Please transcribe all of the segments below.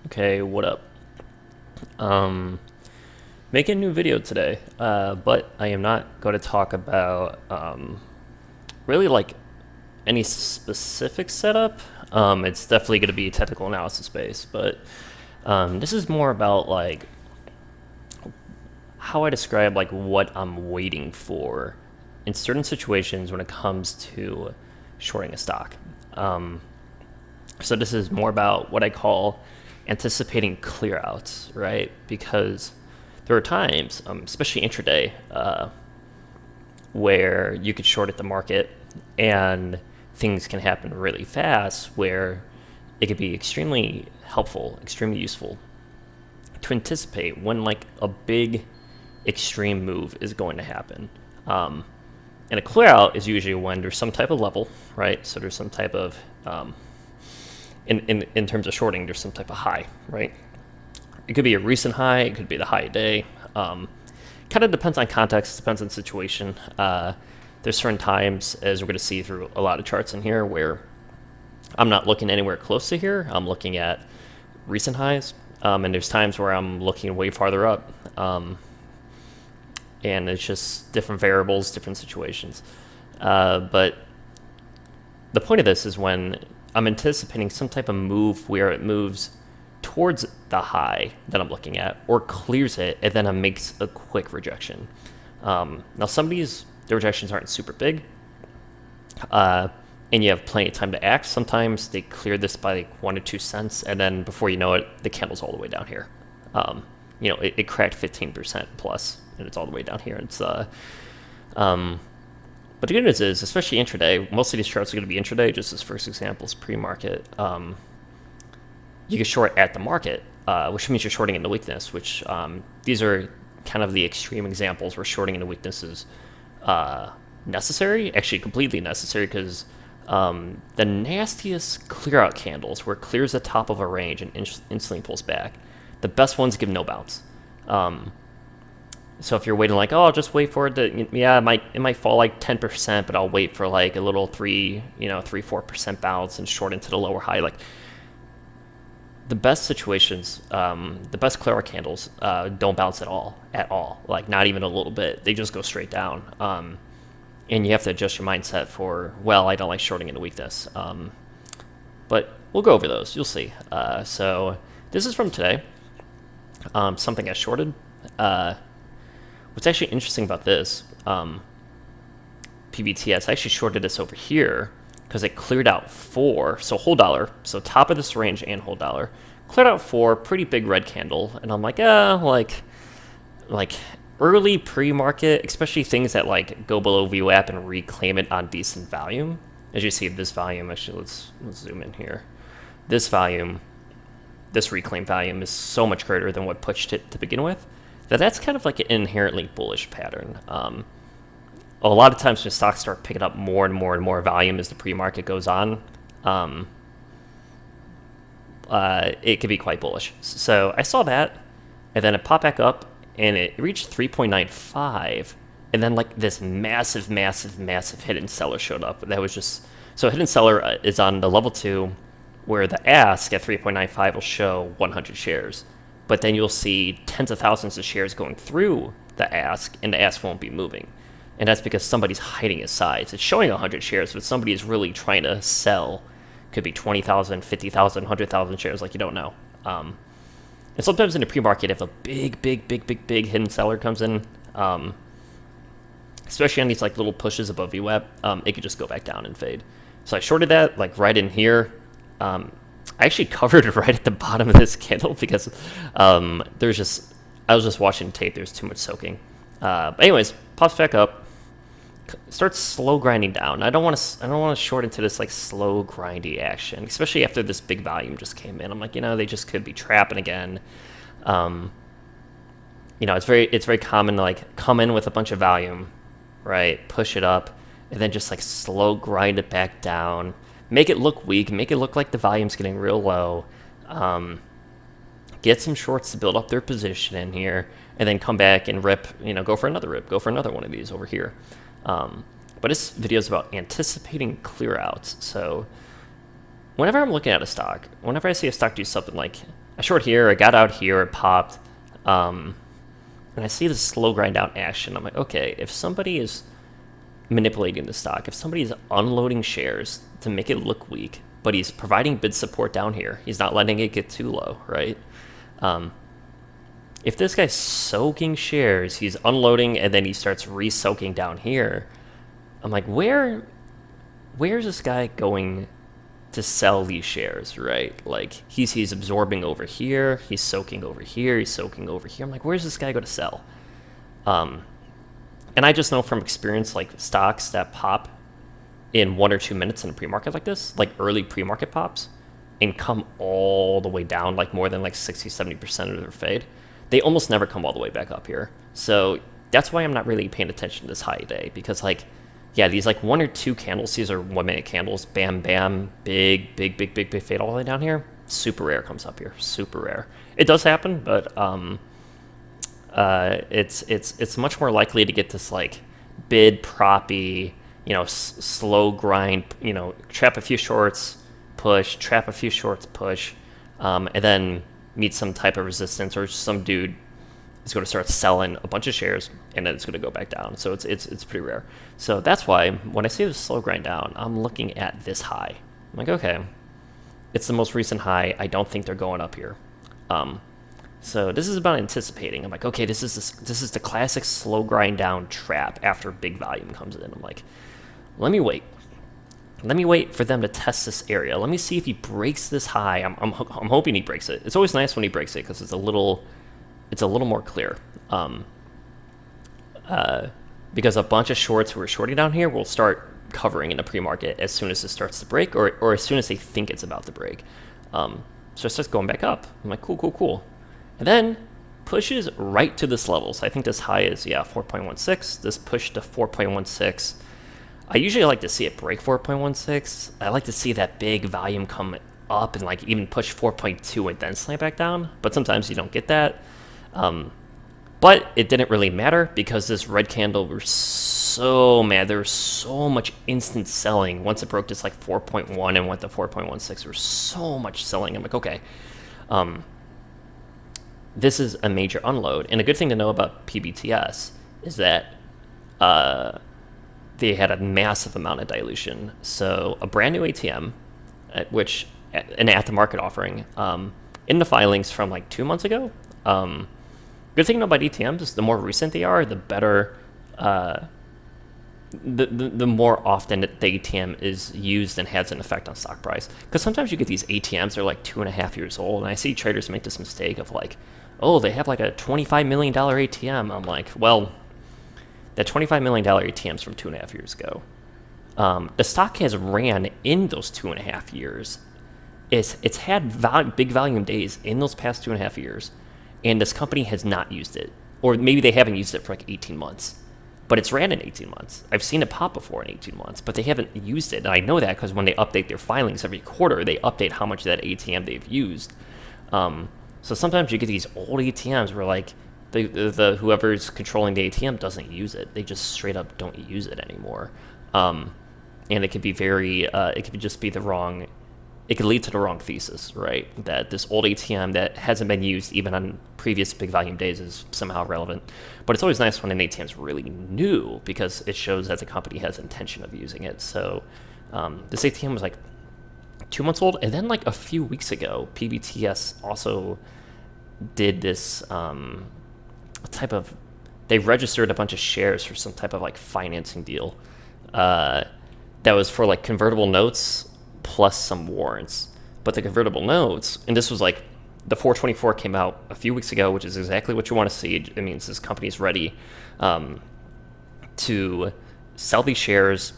Okay, what up? Making a new video today, but I am not going to talk about really like any specific setup. It's definitely going to be technical analysis based, but this is more about like how I describe like what I'm waiting for in certain situations when it comes to shorting a stock. So this is more about what I call anticipating clearouts, right? Because there are times, especially intraday, where you could short at the market and things can happen really fast where it could be extremely helpful, extremely useful to anticipate when like a big extreme move is going to happen. And a clear out is usually when there's some type of level, right? So there's some type of in terms of shorting, there's some type of high, right? It could be a recent high, it could be the high a day. Kind of depends on context, depends on situation. There's certain times, as we're going to see through a lot of charts in here, where I'm not looking anywhere close to here. I'm looking at recent highs, and there's times where I'm looking way farther up. And it's just different variables, different situations. But the point of this is when I'm anticipating some type of move where it moves towards the high that I'm looking at or clears it and then it makes a quick rejection. Now, some of the rejections aren't super big, and you have plenty of time to act. Sometimes they clear this by like 1 to 2 cents, and then before you know it, the candle's all the way down here. It cracked 15% plus, and it's all the way down here. But the good news is, especially intraday, most of these charts are going to be intraday. Just as first examples, pre-market, you can short at the market, which means you're shorting into weakness. Which these are kind of the extreme examples where shorting into weakness is necessary, actually completely necessary, because the nastiest clear out candles, where it clears the top of a range and instantly pulls back, the best ones give no bounce. So if you're waiting like, oh, I'll just wait for it to, yeah, it might fall like 10%, but I'll wait for like a little 4% bounce and short into the lower high. Like the best situations, the best clear candles don't bounce at all. Like not even a little bit. They just go straight down. And you have to adjust your mindset for, well, I don't like shorting into weakness. But we'll go over those. You'll see. So this is from today. Something I shorted. What's actually interesting about this, PBTS, I actually shorted this over here because it cleared out 4, so whole dollar, so top of this range and whole dollar, cleared out 4, pretty big red candle, and I'm like, like early pre-market, especially things that like go below VWAP and reclaim it on decent volume. As you see, this volume, actually, let's zoom in here. This volume, this reclaim volume is so much greater than what pushed it to begin with. That's kind of like an inherently bullish pattern. A lot of times when stocks start picking up more and more and more volume as the pre-market goes on, it can be quite bullish. So I saw that, and then it popped back up, and it reached 3.95, and then like this massive hidden seller showed up. That was just, so hidden seller is on the level 2, where the ask at 3.95 will show 100 shares. But then you'll see tens of thousands of shares going through the ask, and the ask won't be moving. And that's because somebody's hiding his size. It's showing 100 shares, but somebody is really trying to sell. Could be 20,000, 50,000, 100,000 shares, like you don't know. And sometimes in the pre-market, if a big hidden seller comes in, especially on these like little pushes above VWAP, it could just go back down and fade. So I shorted that like right in here. I actually covered it right at the bottom of this candle because I was just watching tape. There's too much soaking. But anyways, pops back up, starts slow grinding down. I don't want to short into this like slow grindy action, especially after this big volume just came in. I'm like, they just could be trapping again. It's very common to like come in with a bunch of volume, right? Push it up, and then just like slow grind it back down. Make it look weak, make it look like the volume's getting real low, get some shorts to build up their position in here, and then come back and rip, go for another rip, go for another one of these over here. But this video is about anticipating clear outs. So whenever I'm looking at a stock, whenever I see a stock do something like I short here, I got out here, it popped, and I see this slow grind down action. I'm like, okay, if somebody is manipulating the stock, if somebody is unloading shares to make it look weak, but he's providing bid support down here, he's not letting it get too low, right? If this guy's soaking shares, he's unloading and then he starts re-soaking down here, I'm like, where's this guy going to sell these shares, right? Like he's absorbing over here, he's soaking over here, he's soaking over here. I'm like, where's this guy going to sell? And I just know from experience, like stocks that pop in 1 or 2 minutes in a pre-market like this, like early pre-market pops, and come all the way down, like more than like 60-70% of their fade, they almost never come all the way back up here. So that's why I'm not really paying attention to this high today, because like, yeah, these like 1 or 2 candles, these are 1 minute candles, bam, bam, big fade all the way down here. Super rare comes up here, super rare. It does happen, but it's much more likely to get this like bid proppy, slow grind, trap a few shorts, push, trap a few shorts, push, and then meet some type of resistance, or some dude is going to start selling a bunch of shares and then it's going to go back down. So it's pretty rare. So that's why when I see this slow grind down, I'm looking at this high. I'm like, okay, it's the most recent high. I don't think they're going up here. So this is about anticipating. I'm like, okay, this is the classic slow grind down trap after big volume comes in. I'm like, let me wait. Let me wait for them to test this area. Let me see if he breaks this high. I'm hoping he breaks it. It's always nice when he breaks it because it's a little more clear. Because a bunch of shorts who are shorting down here will start covering in the pre-market as soon as it starts to break, or as soon as they think it's about to break. So it starts going back up. I'm like, cool. And then pushes right to this level. So I think this high is, 4.16. This push to 4.16. I usually like to see it break 4.16. I like to see that big volume come up and like even push 4.2 and then slam back down. But sometimes you don't get that. But it didn't really matter because this red candle was so mad. There was so much instant selling. Once it broke this like 4.1 and went to 4.16, there was so much selling. I'm like, okay, this is a major unload. And a good thing to know about PBTS is that they had a massive amount of dilution. So a brand new ATM, which an at-the-market offering, in the filings from like 2 months ago. Good thing to know about ATMs is the more recent they are, the better, the more often the ATM is used and has an effect on stock price. Because sometimes you get these ATMs that are like 2.5 years old, and I see traders make this mistake of like, oh, they have like a $25 million ATM. I'm like, well, that $25 million ATM's from 2.5 years ago. The stock has ran in those 2.5 years. It's had big volume days in those past 2.5 years, and this company has not used it. Or maybe they haven't used it for like 18 months. But it's ran in 18 months. I've seen it pop before in 18 months, but they haven't used it. And I know that because when they update their filings every quarter, they update how much of that ATM they've used. So sometimes you get these old ATMs where like the whoever's controlling the ATM doesn't use it. They just straight up don't use it anymore. And it could be it could just be the wrong, it could lead to the wrong thesis, right? That this old ATM that hasn't been used even on previous big volume days is somehow relevant. But it's always nice when an ATM is really new because it shows that the company has intention of using it. So this ATM was like 2 months old. And then like a few weeks ago, PBTS also did this they registered a bunch of shares for some type of like financing deal that was for like convertible notes plus some warrants. But the convertible notes, and this was like, the 424 came out a few weeks ago, which is exactly what you want to see. It means this company's ready to sell these shares,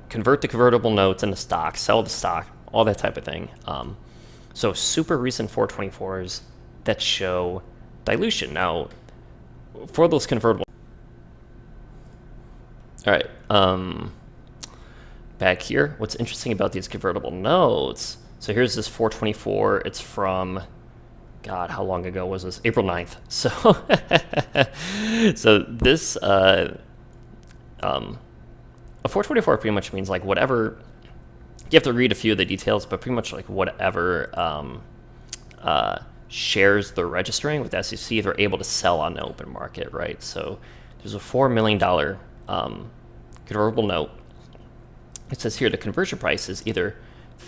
convert the convertible notes into stock, sell the stock, all that type of thing. So super recent 424s that show dilution. Now, for those convertible... All right. Back here, what's interesting about these convertible notes, so here's this 424, it's from, God, how long ago was this? April 9th. So this, a 424 pretty much means like whatever, you have to read a few of the details, but pretty much like whatever shares they're registering with SEC, they're able to sell on the open market, right? So there's a $4 million convertible note. It says here the conversion price is either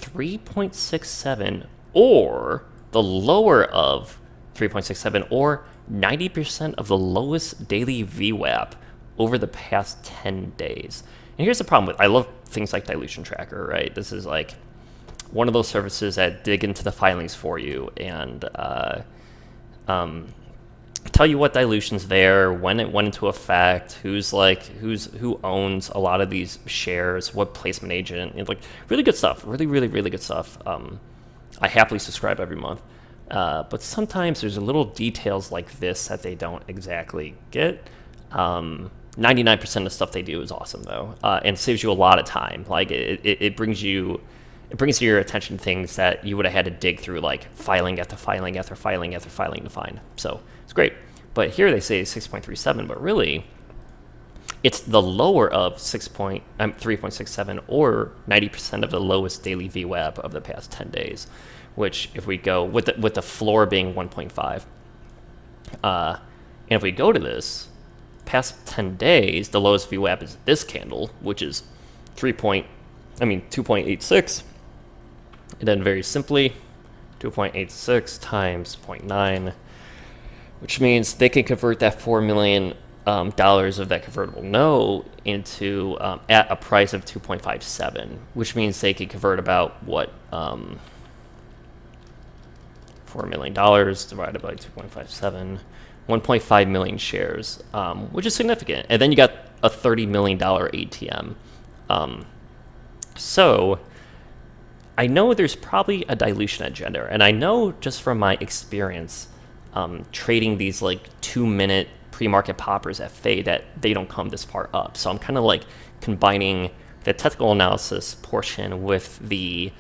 3.67 or the lower of 3.67 or 90% of the lowest daily VWAP over the past 10 days. And here's the problem with, I love things like Dilution Tracker, right? This is like one of those services that dig into the filings for you and tell you what dilution's there, when it went into effect, who owns a lot of these shares, what placement agent, like really good stuff, really good stuff. I happily subscribe every month. But sometimes there's little details like this that they don't exactly get. 99% of the stuff they do is awesome though, and saves you a lot of time. Like it brings to your attention things that you would have had to dig through, like filing after filing after filing after filing to find. So it's great. But here they say 6.37, but really it's the lower of 3.67 or 90% of the lowest daily VWAP of the past 10 days, which if we go with the floor being 1.5, and if we go to this past 10 days, the lowest VWAP is this candle, which is 2.86. And then very simply, 2.86 times 0.9, which means they can convert that $4 million of that convertible note into at a price of 2.57, which means they can convert about what $4 million divided by 2.57, 1.5 million shares, which is significant. And then you got a $30 million ATM. So I know there's probably a dilution agenda, and I know just from my experience trading these like 2-minute pre-market poppers at Fade that they don't come this far up. So I'm kind of like combining the technical analysis portion with the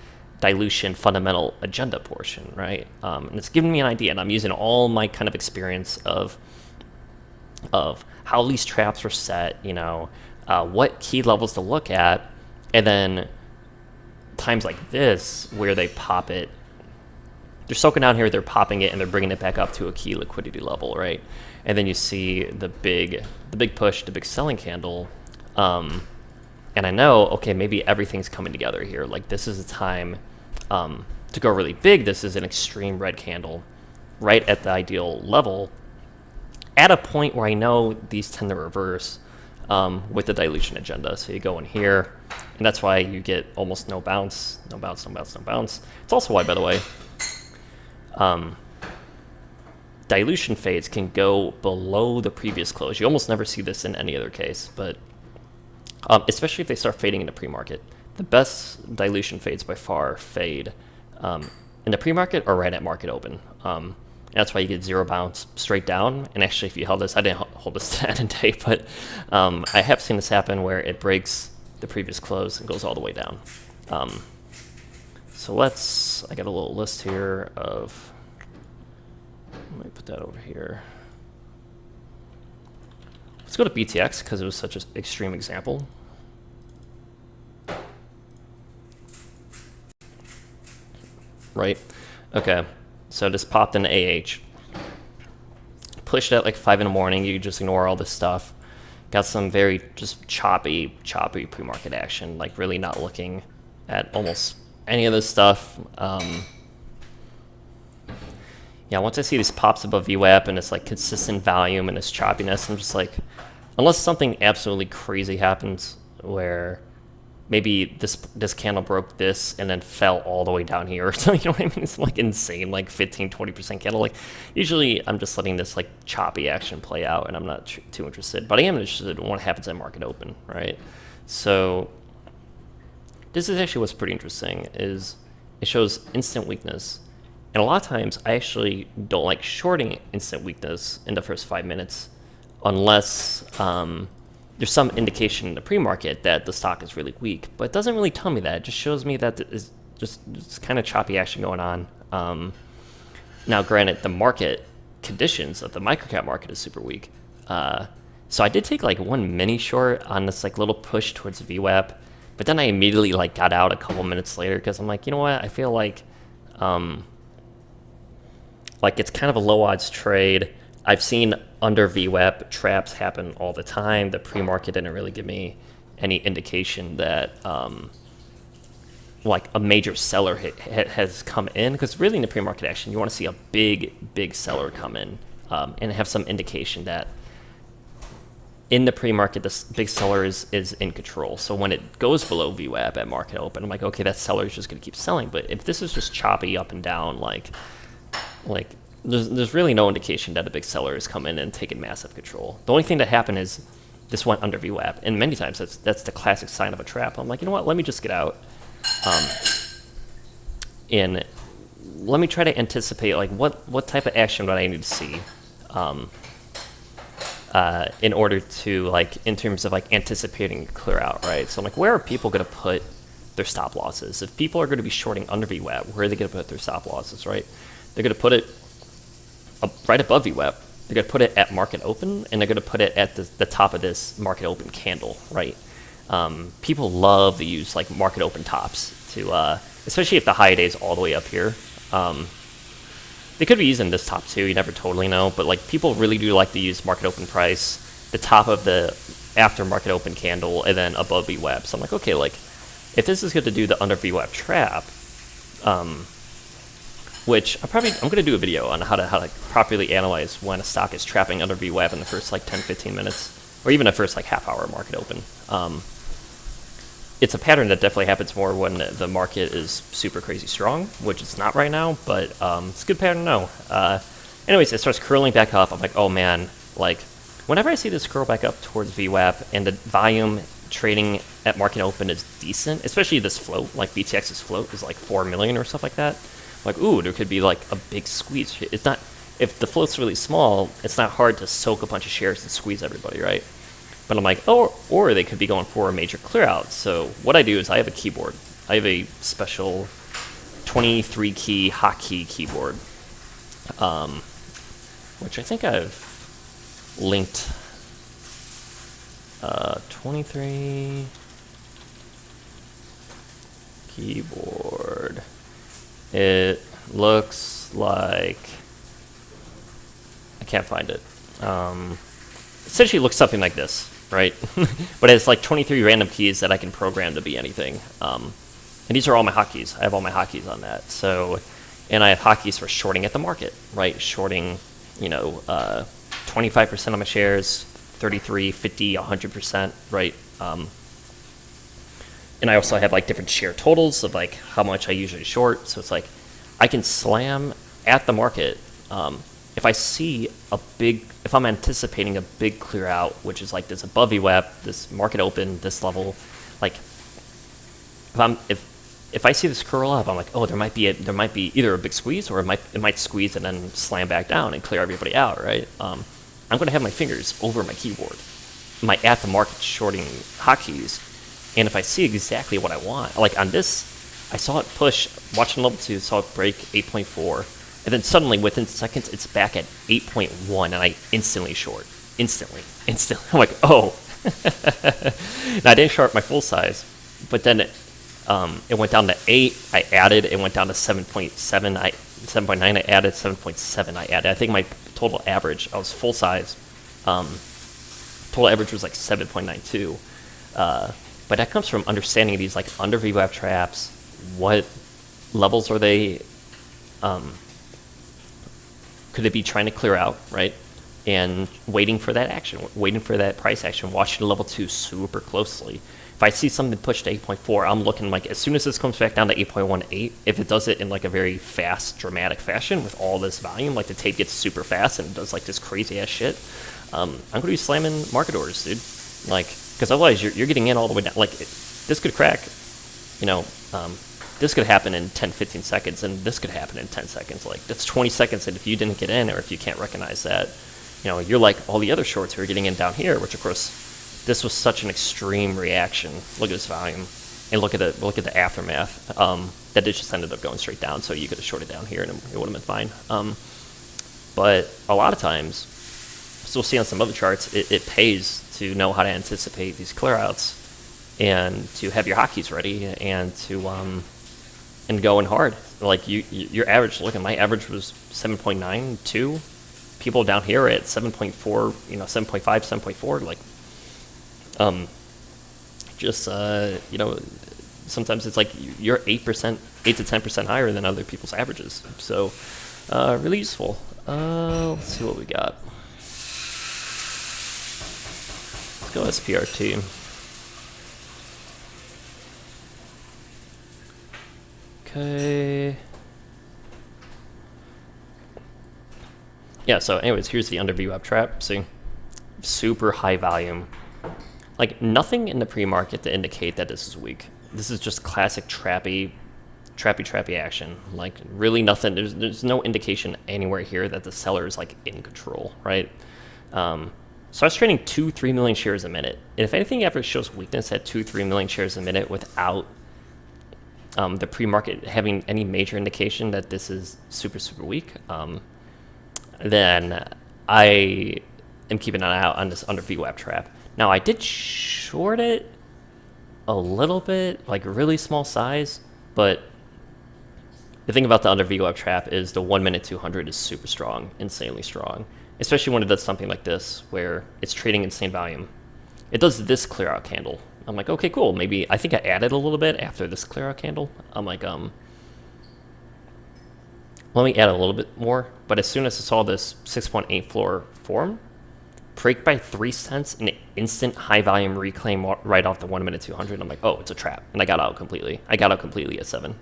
dilution fundamental agenda portion, right? And it's giving me an idea, and I'm using all my kind of experience of how these traps are set, what key levels to look at, and then times like this where they pop it, they're soaking down here, they're popping it, and they're bringing it back up to a key liquidity level, right? And then you see the big push, the big selling candle, and I know, okay, maybe everything's coming together here. Like this is the time to go really big. This is an extreme red candle right at the ideal level at a point where I know these tend to reverse with the dilution agenda. So you go in here, and that's why you get almost no bounce, no bounce, no bounce, no bounce. It's also why, by the way, dilution fades can go below the previous close. You almost never see this in any other case, but especially if they start fading in the pre-market. The best dilution fades by far fade in the pre-market or right at market open. That's why you get zero bounce straight down. And actually, if you held this, I didn't hold this to end and day, but I have seen this happen where it breaks the previous close and goes all the way down. So I got a little list here of, let me put that over here. Let's go to BTX because it was such an extreme example. Right? Okay. So this popped into AH. Pushed at like 5 in the morning. You just ignore all this stuff. Got some very just choppy pre-market action. Like really not looking at almost any of this stuff. Yeah, once I see these pops above VWAP and it's like consistent volume and this choppiness, I'm just like, unless something absolutely crazy happens where maybe this candle broke this and then fell all the way down here or something, you know what I mean? It's like insane, like 15-20% candle. Like usually I'm just letting this like choppy action play out and I'm not too interested, but I am interested in what happens at market open, right? So this is actually what's pretty interesting is it shows instant weakness. And a lot of times I actually don't like shorting instant weakness in the first 5 minutes unless there's some indication in the pre-market that the stock is really weak. But it doesn't really tell me that. It just shows me that it's just kind of choppy action going on. Now, granted, the market conditions of the microcap market is super weak. So I did take like one mini short on this like little push towards the VWAP. But then I immediately like got out a couple minutes later because I'm like, you know what? I feel like like it's kind of a low odds trade. I've seen under VWAP traps happen all the time. The pre-market didn't really give me any indication that like a major seller has come in, because really in the pre-market action you want to see a big seller come in and have some indication that in the pre-market this big seller is in control. So when it goes below VWAP at market open, I'm like, okay, that seller is just going to keep selling. But if this is just choppy up and down, like there's really no indication that a big seller has come in and taken massive control. The only thing that happened is this went under VWAP, and many times that's the classic sign of a trap. I'm like, you know what, let me just get out and let me try to anticipate like what type of action would I need to see in order to, like, in terms of like anticipating clear out, right? So I'm like, where are people going to put their stop losses? If people are going to be shorting under VWAP, where are they going to put their stop losses, right? They're going to put it right above VWAP. They're going to put it at market open, and they're going to put it at the top of this market open candle, right? People love to use like market open tops to, especially if the high day is all the way up here. They could be using this top too, you never totally know, but like people really do like to use market open price, the top of the after market open candle, and then above VWAP. So I'm like, okay, like if this is good to do the under VWAP trap, which I'm going to do a video on how to properly analyze when a stock is trapping under VWAP in the first like 10-15 minutes, or even the first like half hour market open. It's a pattern that definitely happens more when the market is super crazy strong, which it's not right now, but it's a good pattern to know. Anyways, it starts curling back up. I'm like, oh man, like whenever I see this curl back up towards VWAP and the volume trading at market open is decent, especially this float, like BTX's float is like 4 million or stuff like that. I'm like, ooh, there could be like a big squeeze. It's not, if the float's really small, it's not hard to soak a bunch of shares and squeeze everybody, right? But I'm like, oh, or they could be going for a major clear out. So what I do is I have a keyboard. I have a special 23 key hotkey keyboard, which I think I've linked. 23 keyboard. It looks like, I can't find it. Essentially looks something like this, right? But it's like 23 random keys that I can program to be anything. And these are all my hotkeys. I have all my hotkeys on that. So, and I have hotkeys for shorting at the market, right? Shorting, 25% of my shares, 33, 50, 100%, right? And I also have like different share totals of like how much I usually short. So it's like I can slam at the market. If I see if I'm anticipating a big clear out, which is like this above VWAP, this market open, this level, like if I see this curl up, I'm like, oh, there might be either a big squeeze or it might squeeze and then slam back down and clear everybody out, right? I'm going to have my fingers over my keyboard, my at the market shorting hotkeys, and if I see exactly what I want, like on this, I saw it push, watching level 2, saw it break 8.4. And then suddenly, within seconds, it's back at 8.1, and I instantly short. Instantly. I'm like, oh. Now, I didn't short my full size, but then it went down to 8. I added. It went down to 7.7. 7.9. I added. 7.7. I added. I think my total average, I was full size. Total average was like 7.92. But that comes from understanding these like under VWAP traps. What levels are they? Could it be trying to clear out, right? And waiting for that action, waiting for that price action, watching level 2 super closely. If I see something push to 8.4, I'm looking like as soon as this comes back down to 8.18, if it does it in like a very fast, dramatic fashion with all this volume, like the tape gets super fast and it does like this crazy ass shit, I'm going to be slamming market orders, dude. Like, because otherwise you're getting in all the way down. Like, this could crack, this could happen in 10, 15 seconds, and this could happen in 10 seconds. Like, that's 20 seconds, and if you didn't get in, or if you can't recognize that, you're like all the other shorts who are getting in down here, which, of course, this was such an extreme reaction. Look at this volume, and look at the aftermath. That just ended up going straight down, so you could have shorted down here, and it would have been fine. But a lot of times, so we'll see on some other charts, it pays to know how to anticipate these clearouts, and to have your hotkeys ready, and to and going hard. like your average. Look at my average was 7.92. People down here at 7.4, 7.5, 7.4. Like, just sometimes it's like you're 8%, 8 to 10% higher than other people's averages. So, really useful. Let's see what we got. Let's go SPRT. Okay. Yeah, so anyways, here's the under VWAP trap. See? Super high volume. Like, nothing in the pre-market to indicate that this is weak. This is just classic trappy action. Like, really nothing. There's no indication anywhere here that the seller is, like, in control, right? So I was trading 2-3 million shares a minute. And if anything ever shows weakness at 2-3 million shares a minute without the pre-market having any major indication that this is super, super weak, then I am keeping an eye out on this under VWAP trap. Now, I did short it a little bit, like really small size, but the thing about the under VWAP trap is the 1 minute 200 is super strong, insanely strong, especially when it does something like this, where it's trading insane volume. It does this clear out candle. I'm like, okay, cool. Maybe I think I added a little bit after this clear out candle. I'm like, let me add a little bit more. But as soon as I saw this 6.8 floor form, break by 3 cents, an instant high volume reclaim right off the 1 minute 200. I'm like, oh, it's a trap. And I got out completely. I got out completely at 7.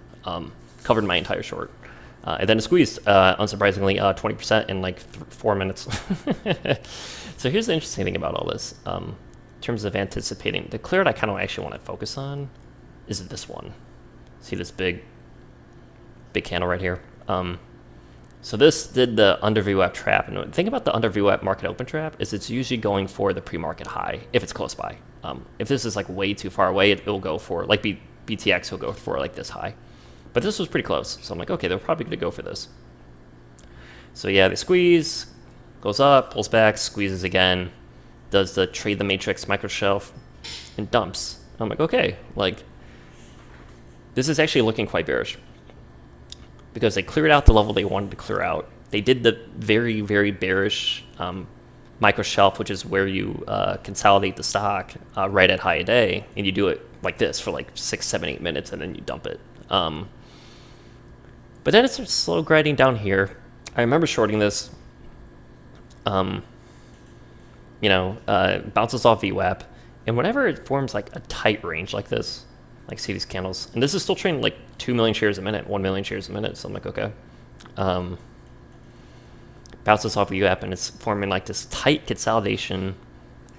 Covered my entire short. And then it squeezed, unsurprisingly, 20% in like 4 minutes. So here's the interesting thing about all this. In terms of anticipating, the clear that I kind of actually want to focus on is this one. See this big candle right here? So this did the under VWAP trap. And the thing about the under VWAP market open trap is it's usually going for the pre-market high if it's close by. If this is like way too far away, it will go for, like BTX will go for like this high. But this was pretty close. So I'm like, okay, they're probably going to go for this. So yeah, they squeeze, goes up, pulls back, squeezes again, does the trade the matrix micro shelf, and dumps. I'm like, okay, like this is actually looking quite bearish because they cleared out the level they wanted to clear out. They did the very, very bearish micro shelf, which is where you consolidate the stock right at high a day, and you do it like this for like 6, 7, 8 minutes, and then you dump it. But then it starts slow grinding down here. I remember shorting this. Bounces off VWAP, and whenever it forms like a tight range like this, like see these candles, and this is still trading like 2 million shares a minute, 1 million shares a minute, so I'm like, okay. Bounces off VWAP, and it's forming like this tight consolidation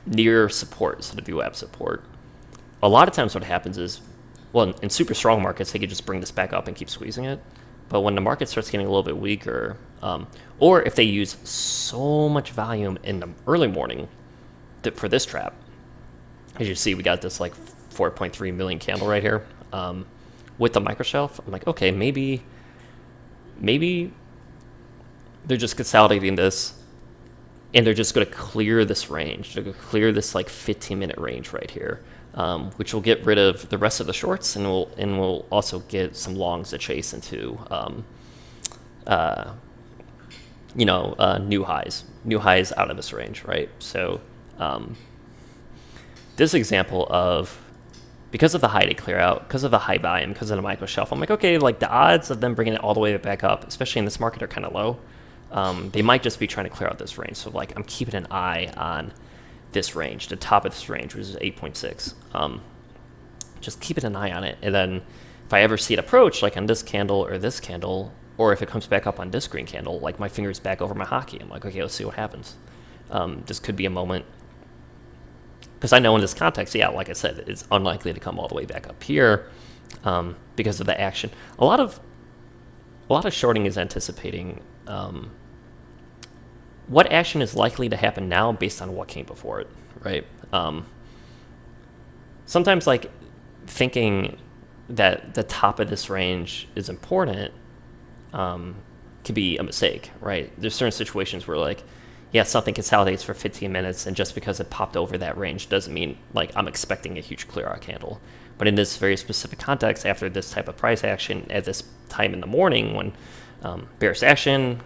near support, so the VWAP support. A lot of times what happens is, well, in super strong markets, they could just bring this back up and keep squeezing it. But when the market starts getting a little bit weaker, or if they use so much volume in the early morning for this trap, as you see, we got this like 4.3 million candle right here with the micro shelf. I'm like, okay, maybe they're just consolidating this, and they're just going to clear this range. They're going to clear this like 15-minute range right here. Which will get rid of the rest of the shorts, and will also get some longs to chase into, new highs out of this range, right? So this example of, because of the high day clear out, because of the high volume, because of the micro shelf, I'm like, okay, like the odds of them bringing it all the way back up, especially in this market, are kind of low. They might just be trying to clear out this range. So like I'm keeping an eye on this range, the top of this range, which is 8.6. Just keeping an eye on it, and then if I ever see it approach, like on this candle or this candle, or if it comes back up on this green candle, like my finger's back over my hockey. I'm like, okay, let's see what happens. This could be a moment, because I know in this context, yeah, like I said, it's unlikely to come all the way back up here because of the action. A lot of shorting is anticipating what action is likely to happen now based on what came before it, right? Sometimes like thinking that the top of this range is important could be a mistake, right? There's certain situations where like yeah, something consolidates for 15 minutes, and just because it popped over that range doesn't mean like I'm expecting a huge clear out candle. But in this very specific context, after this type of price action at this time in the morning when bearish action,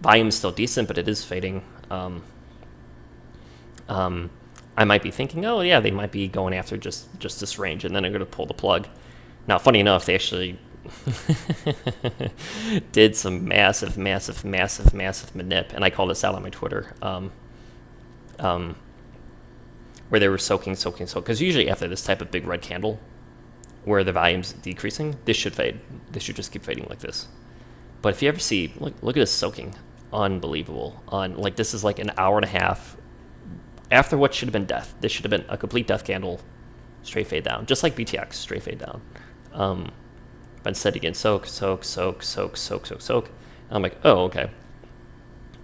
volume is still decent, but it is fading. I might be thinking, oh yeah, they might be going after just this range, and then I'm going to pull the plug. Now, funny enough, they actually did some massive manip, and I call this out on my Twitter, where they were soaking, because usually after this type of big red candle, where the volume's decreasing, this should fade. This should just keep fading like this. But if you ever see, look at this soaking, unbelievable. Like this is like an hour and a half after what should have been death. This should have been a complete death candle, straight fade down, just like BTX, straight fade down. But instead again, soak. And I'm like, oh, okay.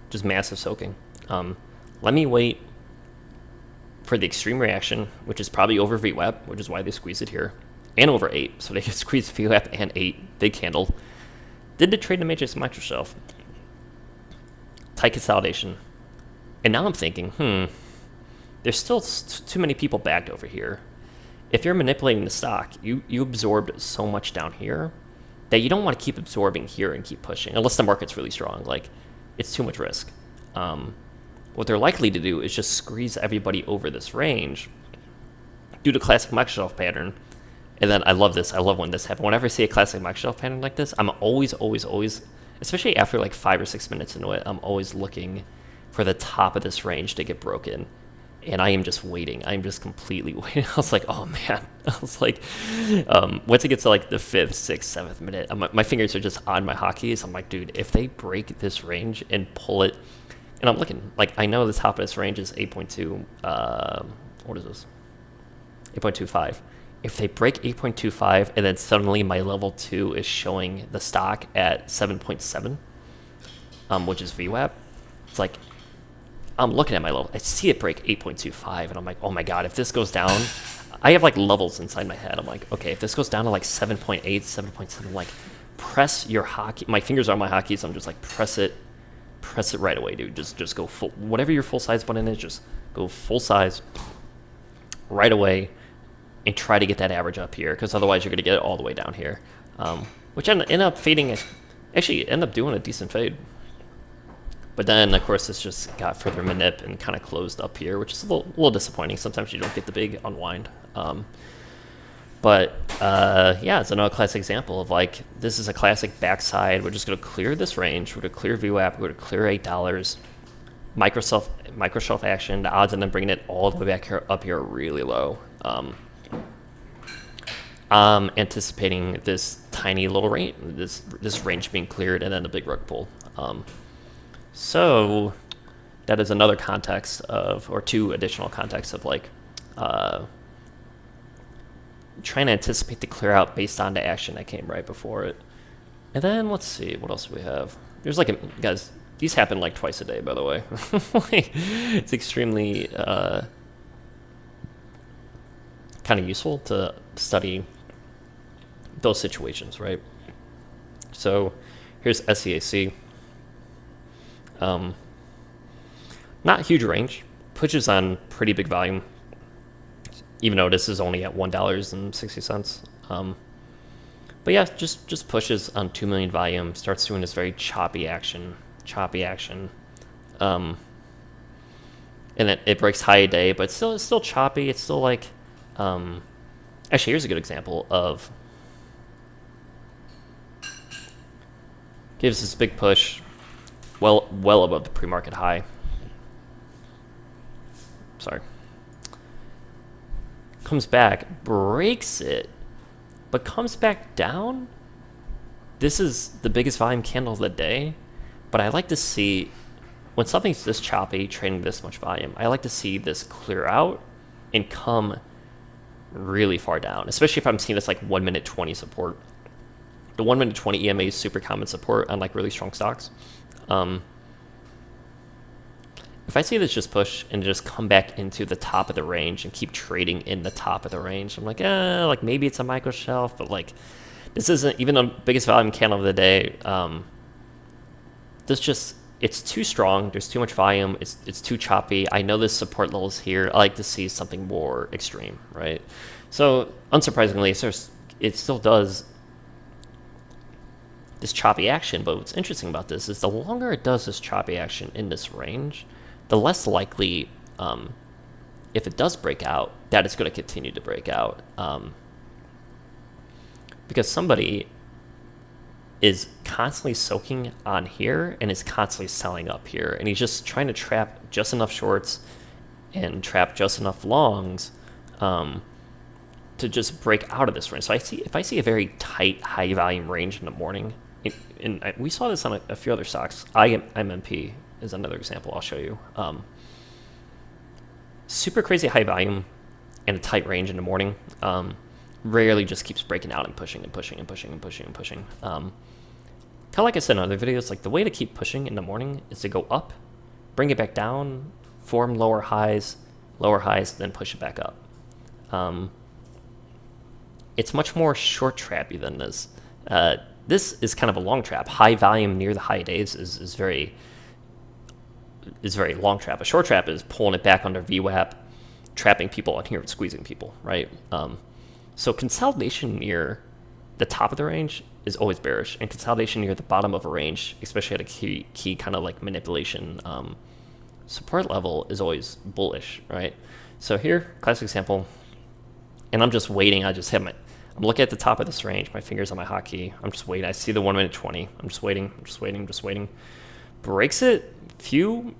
Just massive soaking. Let me wait for the extreme reaction, which is probably over VWAP, which is why they squeeze it here, and over 8. So they could squeeze VWAP and 8, big candle. Did the trade to matrix microshelf. Tight consolidation. And now I'm thinking, there's still too many people backed over here. If you're manipulating the stock, you absorbed so much down here that you don't want to keep absorbing here and keep pushing, unless the market's really strong. Like, it's too much risk. What they're likely to do is just squeeze everybody over this range, do the classic microshelf pattern, and then I love this. I love when this happens. Whenever I see a classic microshelf pattern like this, I'm always, especially after like 5 or 6 minutes into it, I'm always looking for the top of this range to get broken. And I am just waiting. I'm just completely waiting. I was like, oh man. I was like, once it gets to like the 5th, 6th, 7th minute, my fingers are just on my hotkeys. I'm like, dude, if they break this range and pull it, and I'm looking, like, I know the top of this range is 8.2, what is this? 8.25. If they break 8.25 and then suddenly my level 2 is showing the stock at 7.7, which is VWAP, it's like, I'm looking at my level. I see it break 8.25, and I'm like, oh my god, if this goes down, I have like levels inside my head. I'm like, okay, if this goes down to like 7.8, 7.7, like, press your hotkey. My fingers are on my hotkeys. I'm just like, press it right away, dude. Just go full. Whatever your full size button is, just go full size right away, and try to get that average up here, because otherwise you're gonna get it all the way down here, which ended up fading. Actually, ended up doing a decent fade. But then, of course, this just got further manip and kind of closed up here, which is a little disappointing. Sometimes you don't get the big unwind. Yeah, it's another classic example of like, this is a classic backside. We're just going to clear this range. We're going to clear VWAP. We're going to clear $8. Microshelf action. The odds of them bringing it all the way back here, up here are really low. I'm anticipating this tiny little range, this range being cleared, and then a big rug pull. So that is another context of, or two additional contexts of like, trying to anticipate the clear out based on the action that came right before it. And then let's see, what else do we have? There's like, guys, these happen like twice a day, by the way. Like, it's extremely kind of useful to study those situations, right? So here's SEAC. Not huge range, pushes on pretty big volume, even though this is only at $1.60. But yeah, just pushes on 2 million volume, starts doing this very choppy action, and then it breaks high a day, but it's still choppy. It's still like, actually, here's a good example of, gives this big push, well above the pre-market high. Sorry. Comes back, breaks it, but comes back down. This is the biggest volume candle of the day, but I like to see, when something's this choppy, trading this much volume, I like to see this clear out and come really far down, especially if I'm seeing this like 1 minute 20 support. The 1 minute 20 EMA is super common support on like really strong stocks. If I see this just push and just come back into the top of the range and keep trading in the top of the range, I'm like, like maybe it's a micro shelf, but like, this isn't even the biggest volume candle of the day. This just it's too strong. There's too much volume. It's too choppy. I know this support level's here. I like to see something more extreme, right? So unsurprisingly, it still does this choppy action. But what's interesting about this is the longer it does this choppy action in this range, the less likely, if it does break out, that it's going to continue to break out. Because somebody is constantly soaking on here and is constantly selling up here, and he's just trying to trap just enough shorts and trap just enough longs to just break out of this range. So if I see a very tight, high volume range in the morning, and we saw this on a few other stocks. IMMP is another example I'll show you. Super crazy high volume and a tight range in the morning. Rarely just keeps breaking out and pushing and pushing and pushing and pushing and pushing. Kind of like I said in other videos, like the way to keep pushing in the morning is to go up, bring it back down, form lower highs, then push it back up. It's much more short trappy than this. This is kind of a long trap. High volume near the high days is very long trap. A short trap is pulling it back under VWAP, trapping people on here and squeezing people, right? So consolidation near the top of the range is always bearish, and consolidation near the bottom of a range, especially at a key kind of like manipulation support level, is always bullish, right? So here, classic example, and I'm just waiting. I'm looking at the top of this range, my fingers on my hotkey. I'm just waiting. I see the 1 minute 20. I'm just waiting. Breaks it, few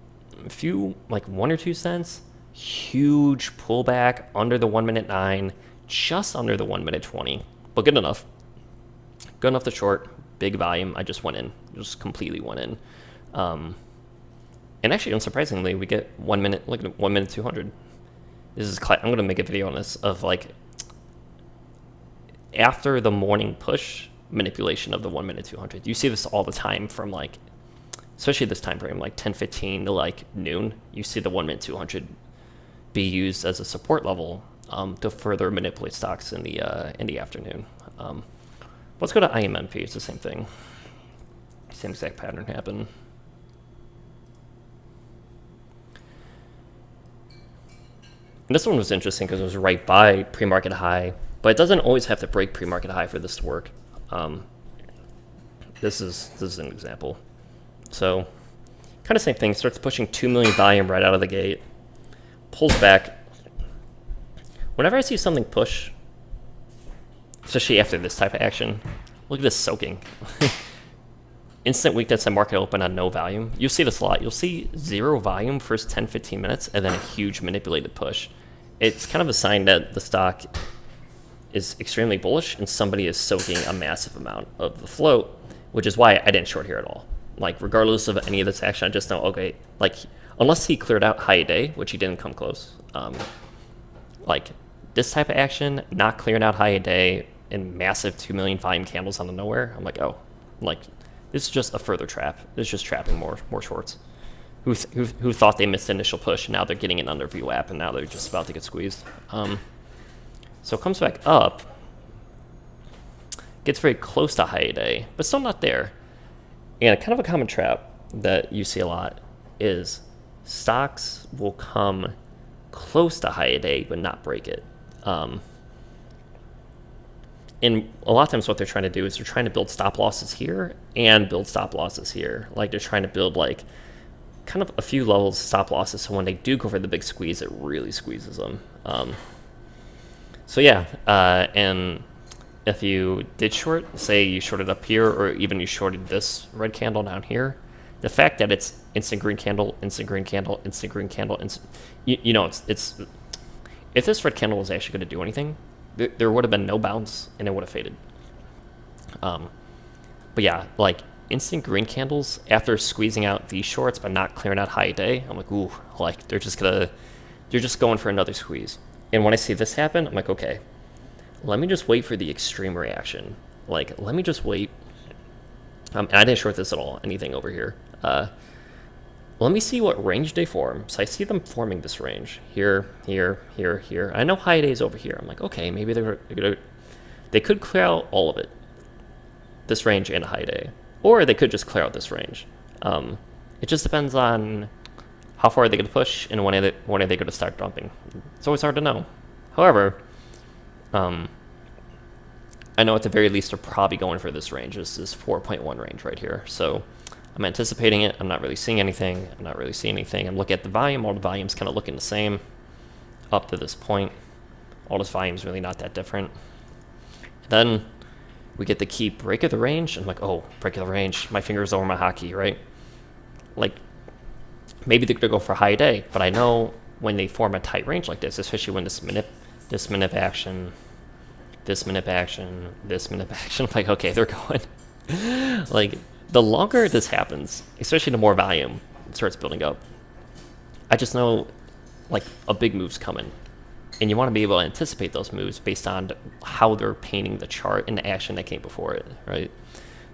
like 1 or 2 cents, huge pullback under the 1 minute 9, just under the 1 minute 20, but good enough to short, big volume. I just went in, just completely went in. And actually, unsurprisingly, we get 1 minute, look at 1 minute 200. I'm going to make a video on this of like after the morning push manipulation of the 1 minute 200. You see this all the time from like, especially this time frame, like 10:15 to like noon. You see the 1 minute 200 be used as a support level to further manipulate stocks in the afternoon. Let's go to IMMP. It's the same thing. Same exact pattern happened. And this one was interesting because it was right by pre-market high, but it doesn't always have to break pre-market high for this to work. This is an example. So kind of same thing. Starts pushing 2 million volume right out of the gate, pulls back. Whenever I see something push, especially after this type of action, look at this soaking. Instant weakness and market open on no volume. You'll see this a lot. You'll see 0 volume first 10-15 minutes and then a huge manipulated push. It's kind of a sign that the stock is extremely bullish and somebody is soaking a massive amount of the float, which is why I didn't short here at all. Like regardless of any of this action, I just know, okay, like unless he cleared out high day, which he didn't come close, like this type of action, not clearing out high day and massive 2 million volume candles out of nowhere, I'm like, oh, like this is just a further trap. This is just trapping more shorts who thought they missed the initial push, and now they're getting it under VWAP, and now they're just about to get squeezed. So it comes back up, gets very close to high day, but still not there. And kind of a common trap that you see a lot is stocks will come close to high day but not break it. And a lot of times what they're trying to do is they're trying to build stop losses here and build stop losses here. Like they're trying to build like kind of a few levels of stop losses, so when they do go for the big squeeze, it really squeezes them. So yeah, and if you did short, say you shorted up here, or even you shorted this red candle down here, the fact that it's instant green candle, instant green candle, instant green candle, you know, it's if this red candle was actually going to do anything, there would have been no bounce and it would have faded. But yeah, like instant green candles after squeezing out these shorts but not clearing out high day, I'm like, ooh, like they're just going for another squeeze. And when I see this happen, I'm like, okay, let me just wait for the extreme reaction. Like, let me just wait. And I didn't short this at all, anything over here. Let me see what range they form. So I see them forming this range here, here, here, here. I know high days over here. I'm like, okay, maybe they could clear out all of it, this range and a high day, or they could just clear out this range. It just depends on how far are they going to push and when are they going to start dumping. It's always hard to know. However, I know at the very least they're probably going for this range. This is 4.1 range right here. So I'm anticipating it. I'm not really seeing anything. I'm not really seeing anything. I'm looking at the volume. All the volume's kind of looking the same up to this point. All this volume's really not that different. Then we get the key break of the range. I'm like, oh, break of the range. My finger's over my hotkey, right? Like, maybe they're going to go for high day, but I know when they form a tight range like this, especially when this manip action, this manip action, I'm like, okay, they're going. Like, the longer this happens, especially the more volume it starts building up, I just know, like, a big move's coming. And you want to be able to anticipate those moves based on how they're painting the chart and the action that came before it, right?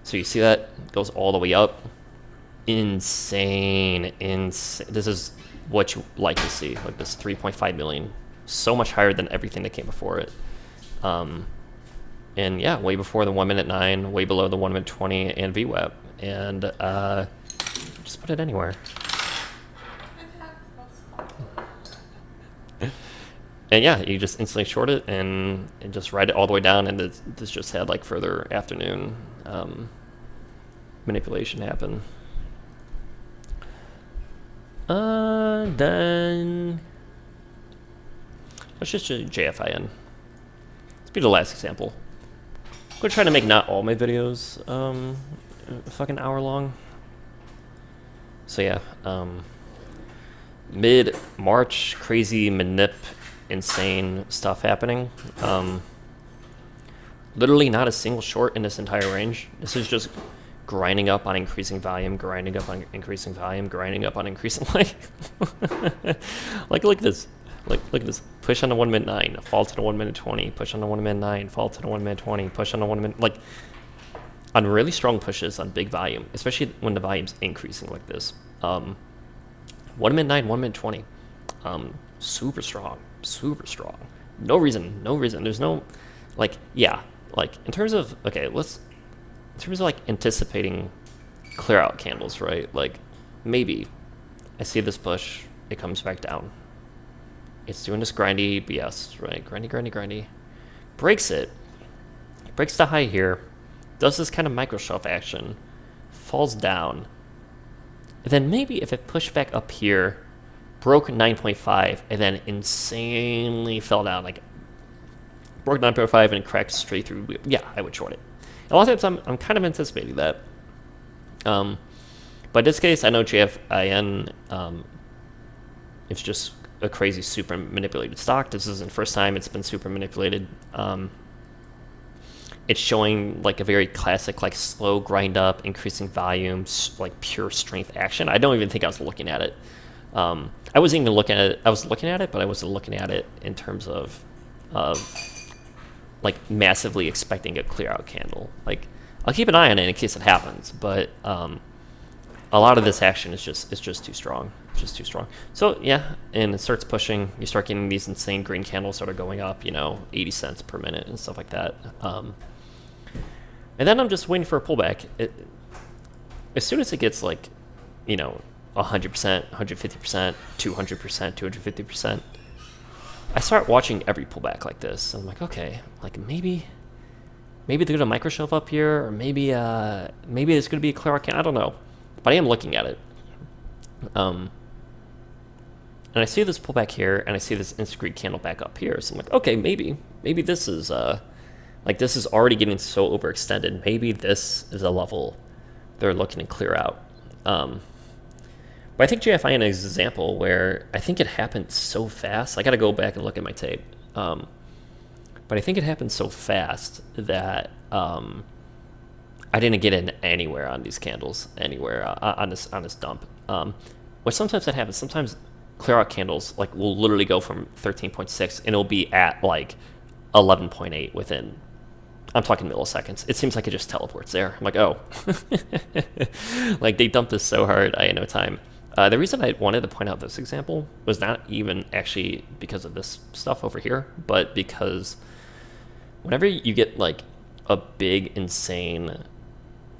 So you see that goes all the way up. Insane. This is what you like to see, like this 3.5 million, so much higher than everything that came before it. And yeah, way before the 1 minute 9, way below the 1 minute 20 and VWAP. And just put it anywhere. And yeah, you just instantly short it and just ride it all the way down, and this just had like further afternoon manipulation happen. Then let's just do JFIN. Let's be the last example. I'm gonna try to make not all my videos a fucking hour long. So yeah, mid-March, crazy manip, insane stuff happening. Literally not a single short in this entire range. This is just grinding up on increasing volume, grinding up on increasing volume, grinding up on increasing like look at this. Look at this. Push on the 1 minute 9, fall to the 1 minute 20, push on the 1 minute 9, fall to the 1 minute 20, push on the 1 minute, like on really strong pushes on big volume, especially when the volume's increasing like this. 1 minute 9, 1 minute 20. Super strong. Super strong. No reason. There's no, like, yeah, like in terms of, okay, in terms of like anticipating clear out candles, right? Like maybe I see this push, it comes back down. It's doing this grindy BS, right? Grindy. Breaks it. Breaks the high here. Does this kind of micro shelf action. Falls down. And then maybe if it pushed back up here, broke 9.5, and then insanely fell down. Like, broke 9.5 and cracked straight through. Yeah, I would short it. And a lot of times I'm kind of anticipating that. But in this case, I know JFIN is just a crazy super manipulated stock. This isn't the first time it's been super manipulated. It's showing like a very classic, like slow grind up, increasing volumes, like pure strength action. I don't even think I was looking at it. I wasn't even looking at it. I was looking at it, but I wasn't looking at it in terms of like massively expecting a clear out candle. Like I'll keep an eye on it in case it happens, but a lot of this action is just too strong. Just too strong. So yeah, and it starts pushing. You start getting these insane green candles sort of going up, 80 cents per minute and stuff like that. And then I'm just waiting for a pullback. As soon as it gets like, 100%, 150%, 200%, 250%, I start watching every pullback like this. I'm like, okay, like maybe they're gonna micro shelf up here, or maybe it's gonna be a clear out candle. I don't know, but I am looking at it. And I see this pullback here, and I see this instant candle back up here. So I'm like, okay, maybe this is this is already getting so overextended. Maybe this is a level they're looking to clear out. But I think JFIN is an example where I think it happened so fast. I got to go back and look at my tape. But I think it happened so fast that I didn't get in anywhere on these candles, anywhere on this dump. Which sometimes that happens. Sometimes clear out candles will literally go from 13.6 and it'll be at 11.8 within, I'm talking milliseconds. It seems like it just teleports there. I'm like, oh. They dumped this so hard, I had no time. The reason I wanted to point out this example was not even actually because of this stuff over here, but because whenever you get a big, insane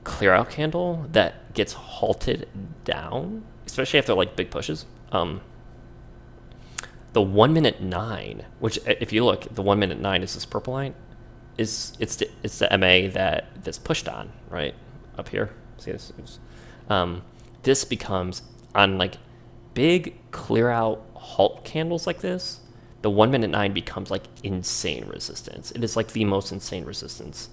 clear out candle that gets halted down, especially after like big pushes. The 1 minute 9, which if you look, the 1 minute 9 is this purple line, it's the MA that's pushed on right up here. See this? This becomes on like big clear out halt candles like this. The 1 minute 9 becomes like insane resistance. It is like the most insane resistance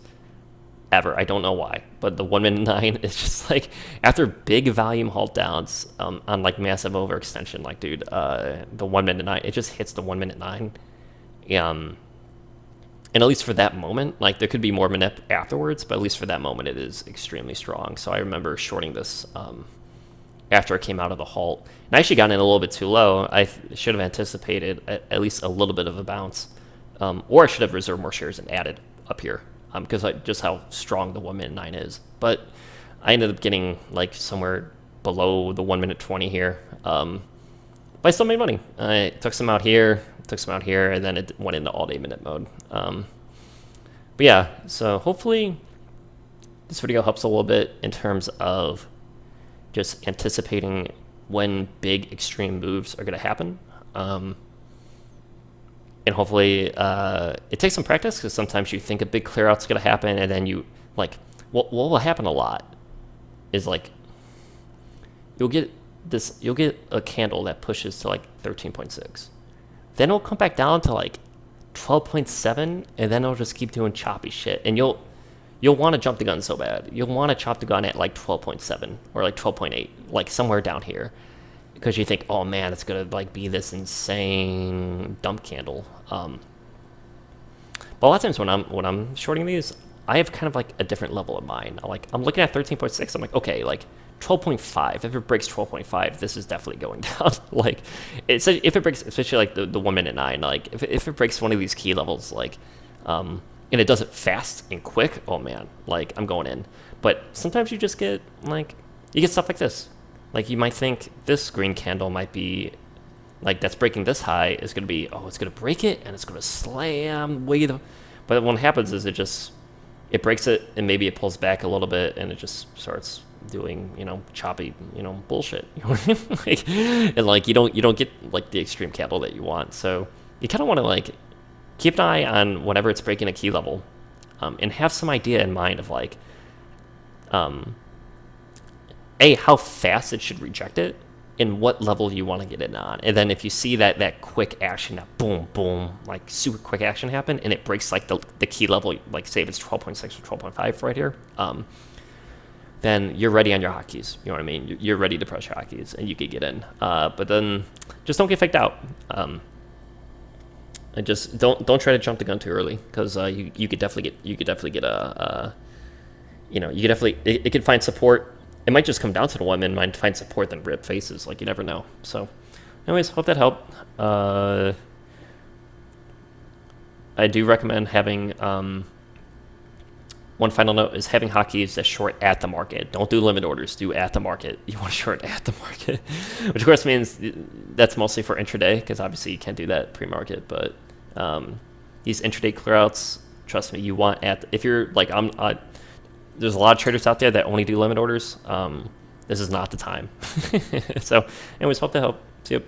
ever. I don't know why, but the 1 minute 9 is just like after big volume halt downs on like massive overextension. Like, dude, the 1 minute 9, it just hits the 1 minute 9. And at least for that moment, like there could be more manip afterwards, but at least for that moment, it is extremely strong. So I remember shorting this after it came out of the halt. And I actually got in a little bit too low. I should have anticipated at least a little bit of a bounce, or I should have reserved more shares and added up here because just how strong the 1 minute 9 is. But I ended up getting like somewhere below the 1 minute 20 here. But I still made money. I took some out here, and then it went into all day minute mode. But yeah, so hopefully this video helps a little bit in terms of just anticipating when big extreme moves are going to happen. And hopefully it takes some practice, because sometimes you think a big clear out's going to happen, and then you like what will happen a lot is like you'll get a candle that pushes to like 13.6. Then it'll come back down to like 12.7, and then it'll just keep doing choppy shit. And you'll want to jump the gun so bad. You'll want to chop the gun at like 12.7 or like 12.8, like somewhere down here, because you think, oh man, it's gonna like be this insane dump candle. But a lot of times when I'm shorting these, I have kind of like a different level of mind. I'm looking at 13.6. I'm like, okay, like 12.5. If it breaks 12.5, this is definitely going down. Like, if it breaks, especially like the 1 minute 9, like if it breaks one of these key levels, like, and it does it fast and quick, oh man, like I'm going in. But sometimes you just get like, you get stuff like this. Like you might think this green candle might be like that's breaking this high is going to be, oh, it's going to break it and it's going to slam way the. But what happens is it breaks it and maybe it pulls back a little bit and it just starts doing, choppy, bullshit. You know what I mean? Like, and like you don't get like the extreme candle that you want. So you kind of want to like keep an eye on whenever it's breaking a key level, and have some idea in mind of like, how fast it should reject it and what level you want to get it on. And then if you see that quick action, that boom, boom, like super quick action happen, and it breaks like the key level, like say if it's 12.6 or 12.5 right here, then you're ready on your hotkeys. You know what I mean? You're ready to press your hotkeys and you could get in. But then just don't get faked out. And just don't try to jump the gun too early, because you could definitely get it could find support. It might just come down to the 1 minute, might find support, then rip faces. Like, you never know. So anyways, hope that helped. I do recommend having one final note is having hotkeys that short at the market. Don't do limit orders, do at the market. You want to short at the market, which of course means that's mostly for intraday, because obviously you can't do that pre-market. But these intraday clearouts, trust me, you want if you're like there's a lot of traders out there that only do limit orders. This is not the time. So anyways, hope to help. See you.